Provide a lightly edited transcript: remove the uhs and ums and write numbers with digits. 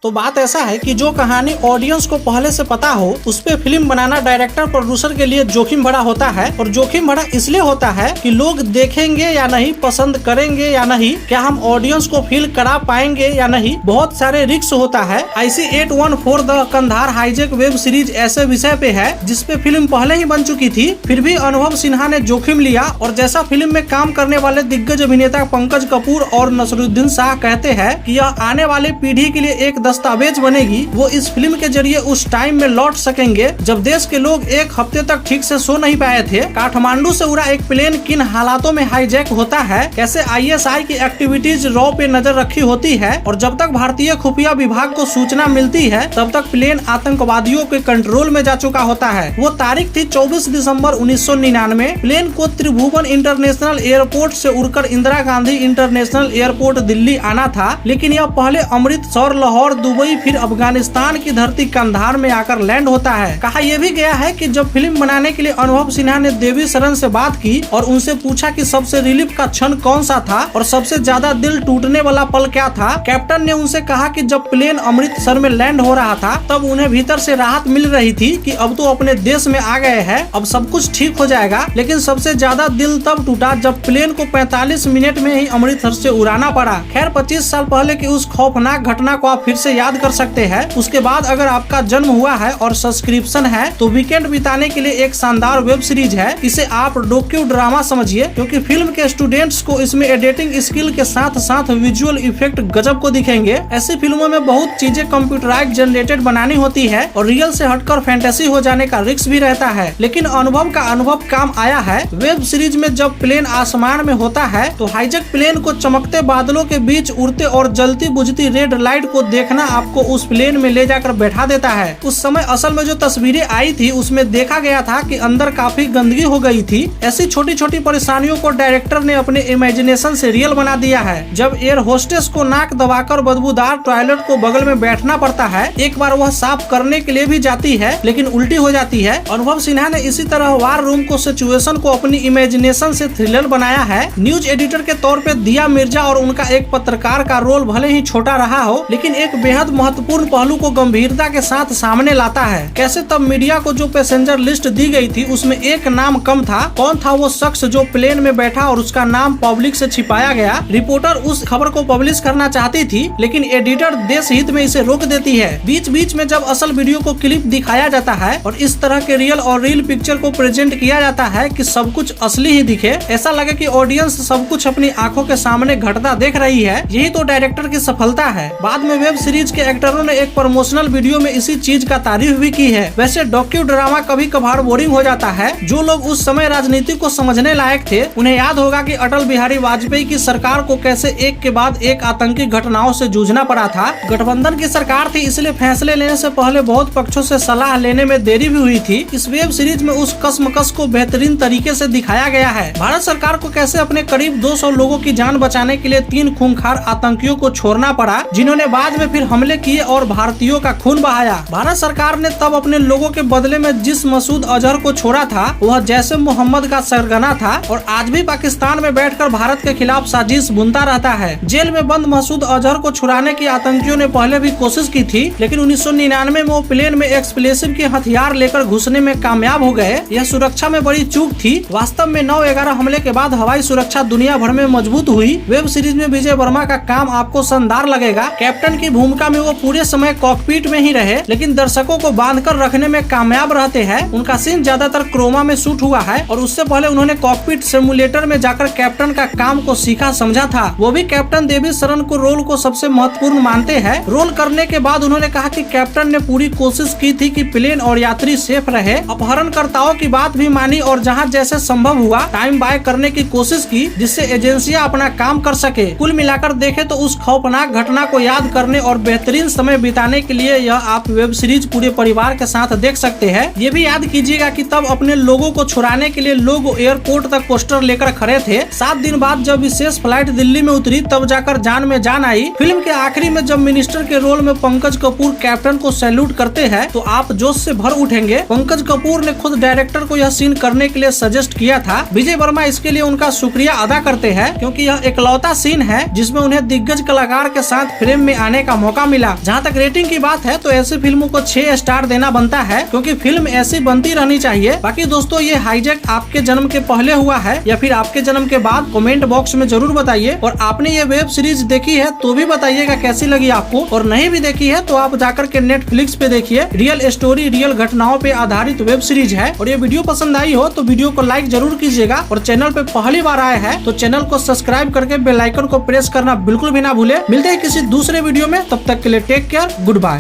तो बात ऐसा है कि जो कहानी ऑडियंस को पहले से पता हो उस पे फिल्म बनाना डायरेक्टर प्रोड्यूसर के लिए जोखिम भरा होता है। और जोखिम भरा इसलिए होता है कि लोग देखेंगे या नहीं, पसंद करेंगे या नहीं, क्या हम ऑडियंस को फील करा पाएंगे या नहीं, बहुत सारे रिस्क होता है। IC-814 the Kandahar hijack web series ऐसे विषय पे है जिसपे फिल्म पहले ही बन चुकी थी, फिर भी अनुभव सिन्हा ने जोखिम लिया और जैसा फिल्म में काम करने वाले दिग्गज अभिनेता पंकज कपूर और नसरुद्दीन शाह कहते हैं कि यह आने वाली पीढ़ी के लिए एक दस्तावेज बनेगी। वो इस फिल्म के जरिए उस टाइम में लौट सकेंगे जब देश के लोग एक हफ्ते तक ठीक से सो नहीं पाए थे। काठमांडू से उड़ा एक प्लेन किन हालातों में हाईजैक होता है, कैसे ISI की एक्टिविटीज रॉ पे नजर रखी होती है और जब तक भारतीय खुफिया विभाग को सूचना मिलती है तब तक प्लेन आतंकवादियों के कंट्रोल में जा चुका होता है। वो तारीख थी 24 दिसंबर 1999। प्लेन को त्रिभुवन इंटरनेशनल एयरपोर्ट से उड़कर इंदिरा गांधी इंटरनेशनल एयरपोर्ट दिल्ली आना था, लेकिन यह पहले अमृतसर, लाहौर, दुबई, फिर अफगानिस्तान की धरती कंधार में आकर लैंड होता है। कहा यह भी गया है कि जब फिल्म बनाने के लिए अनुभव सिन्हा ने देवी शरण से बात की और उनसे पूछा कि सबसे रिलीफ का क्षण कौन सा था और सबसे ज्यादा दिल टूटने वाला पल क्या था, कैप्टन ने उनसे कहा कि जब प्लेन अमृतसर में लैंड हो रहा था तब उन्हें भीतर से राहत मिल रही थी कि अब तो अपने देश में आ गए हैं, अब सब कुछ ठीक हो जाएगा। लेकिन सबसे ज्यादा दिल तब टूटा जब प्लेन को 45 मिनट में ही अमृतसर से उड़ाना पड़ा। खैर 25 साल पहले की उस खौफनाक घटना को आप फिर से याद कर सकते हैं। उसके बाद अगर आपका जन्म हुआ है और सब्सक्रिप्शन है तो वीकेंड बिताने के लिए एक शानदार वेब सीरीज है। इसे आप डॉक्यू ड्रामा समझिए, क्योंकि फिल्म के स्टूडेंट्स को इसमें एडिटिंग स्किल के साथ साथ विजुअल इफेक्ट गजब को दिखेंगे। ऐसी फिल्मों में बहुत चीजें कंप्यूटराइज जनरेटेड बनानी होती है और रियल से हटकर फैंटेसी हो जाने का रिस्क भी रहता है, लेकिन अनुभव का अनुभव काम आया है। वेब सीरीज में जब प्लेन आसमान में होता है तो हाईजैक प्लेन को चमकते बादलों के बीच उड़ते और जलती बुझती रेड लाइट को देखना आपको उस प्लेन में ले जाकर बैठा देता है। उस समय असल में जो तस्वीरें आई थी उसमें देखा गया था कि अंदर काफी गंदगी हो गई थी। ऐसी छोटी छोटी परेशानियों को डायरेक्टर ने अपने इमेजिनेशन से रियल बना दिया है। जब एयर होस्टेस को नाक दबाकर बदबूदार टॉयलेट को बगल में बैठना पड़ता है, एक बार वह साफ करने के लिए भी जाती है लेकिन उल्टी हो जाती है। अनुभव सिन्हा ने इसी तरह वार रूम को सिचुएशन को अपनी इमेजिनेशन से थ्रिलर बनाया है। न्यूज एडिटर के तौर पे दिया मिर्जा और उनका एक पत्रकार का रोल भले ही छोटा रहा हो लेकिन एक बेहद महत्वपूर्ण पहलू को गंभीरता के साथ सामने लाता है। कैसे तब मीडिया को जो पैसेंजर लिस्ट दी गई थी उसमें एक नाम कम था। कौन था वो शख्स जो प्लेन में बैठा और उसका नाम पब्लिक से छिपाया गया। रिपोर्टर उस खबर को पब्लिश करना चाहती थी लेकिन एडिटर देश हित में इसे रोक देती है। बीच बीच में जब असल वीडियो को क्लिप दिखाया जाता है और इस तरह के रियल और रील पिक्चर को प्रेजेंट किया जाता है कि सब कुछ असली ही दिखे, ऐसा लगे कि ऑडियंस सब कुछ अपनी आंखों के सामने घटता देख रही है। यही तो डायरेक्टर की सफलता है। बाद में वेब सीरीज के एक्टरों ने एक प्रमोशनल वीडियो में इसी चीज का तारीफ भी की है। वैसे डॉक्यू ड्रामा कभी कभार बोरिंग हो जाता है। जो लोग उस समय राजनीति को समझने लायक थे उन्हें याद होगा कि अटल बिहारी वाजपेयी की सरकार को कैसे एक के बाद एक आतंकी घटनाओं से जूझना पड़ा था। गठबंधन की सरकार थी इसलिए फैसले लेने से पहले बहुत पक्षों से सलाह लेने में देरी भी हुई थी। इस वेब सीरीज में उस कसमकस को बेहतरीन तरीके से दिखाया गया है। भारत सरकार को कैसे अपने करीब 200 लोगों की जान बचाने के लिए 3 खूंखार आतंकियों को छोड़ना पड़ा जिन्होंने बाद में फिर हमले किए और भारतीयों का खून बहाया। भारत सरकार ने तब अपने लोगों के बदले में जिस मसूद अजहर को छोड़ा था वह जैसे मोहम्मद का सरगना था और आज भी पाकिस्तान में बैठकर भारत के खिलाफ साजिश बुनता रहता है। जेल में बंद मसूद अजहर को छुड़ाने की आतंकियों ने पहले भी कोशिश की थी लेकिन 1999 में वो प्लेन में एक्सप्लोसिव के हथियार लेकर घुसने में कामयाब हो गए। यह सुरक्षा में बड़ी चूक थी। वास्तव में 9/11 हमले के बाद हवाई सुरक्षा दुनिया भर में मजबूत हुई। वेब सीरीज में विजय वर्मा का काम आपको शानदार लगेगा। कैप्टन की भूमिका में वो पूरे समय कॉकपिट में ही रहे लेकिन दर्शकों को बांधकर रखने में कामयाब रहते हैं। उनका सीन ज्यादातर क्रोमा में शूट हुआ है और उससे पहले उन्होंने कॉकपिट सिमुलेटर में जाकर कैप्टन का काम को सीखा समझा था। वो भी कैप्टन देवी शरण को रोल को सबसे महत्वपूर्ण मानते हैं। रोल करने के बाद उन्होंने कहा कि कैप्टन ने पूरी कोशिश की थी कि प्लेन और यात्री सेफ रहे। अपहरणकर्ताओं की बात भी मानी और जहां जैसे संभव हुआ टाइम बाय करने की कोशिश की जिससे एजेंसियां अपना काम कर सके। कुल मिलाकर देखें तो उस खौफनाक घटना को याद करने और बेहतरीन समय बिताने के लिए यह आप वेब सीरीज पूरे परिवार के साथ देख सकते हैं। ये भी याद कीजिएगा कि तब अपने लोगों को छुड़ाने के लिए लोग एयरपोर्ट तक पोस्टर लेकर खड़े थे। 7 दिन बाद जब विशेष फ्लाइट दिल्ली में उतरी तब जाकर जान में जान आई। फिल्म के आखिरी में जब मिनिस्टर के रोल में पंकज कपूर कैप्टन को सैल्यूट करते हैं तो आप जोश से भर उठेंगे। पंकज कपूर ने खुद डायरेक्टर को यह सीन करने के लिए सजेस्ट किया था। विजय वर्मा इसके लिए उनका शुक्रिया अदा करते हैं क्योंकि यह इकलौता सीन है जिसमें उन्हें दिग्गज कलाकार के साथ फ्रेम में आने का मौका मौका मिला। जहाँ तक रेटिंग की बात है तो ऐसी फिल्मों को 6 स्टार देना बनता है, क्योंकि फिल्म ऐसी बनती रहनी चाहिए। बाकी दोस्तों, ये हाईजैक आपके जन्म के पहले हुआ है या फिर आपके जन्म के बाद, कमेंट बॉक्स में जरूर बताइए। और आपने ये वेब सीरीज देखी है तो भी बताइएगा कैसी लगी आपको, और नहीं भी देखी है तो आप जाकर के नेटफ्लिक्स पे देखिए। रियल स्टोरी, रियल घटनाओं पे आधारित वेब सीरीज है। और ये वीडियो पसंद आई हो तो वीडियो को लाइक जरूर कीजिएगा, और चैनल पे पहली बार आए हैं तो चैनल को सब्सक्राइब करके बेल आइकन को प्रेस करना बिल्कुल भी ना भूले। मिलते हैं किसी दूसरे वीडियो में, तब तक के लिए टेक केयर, गुड बाय।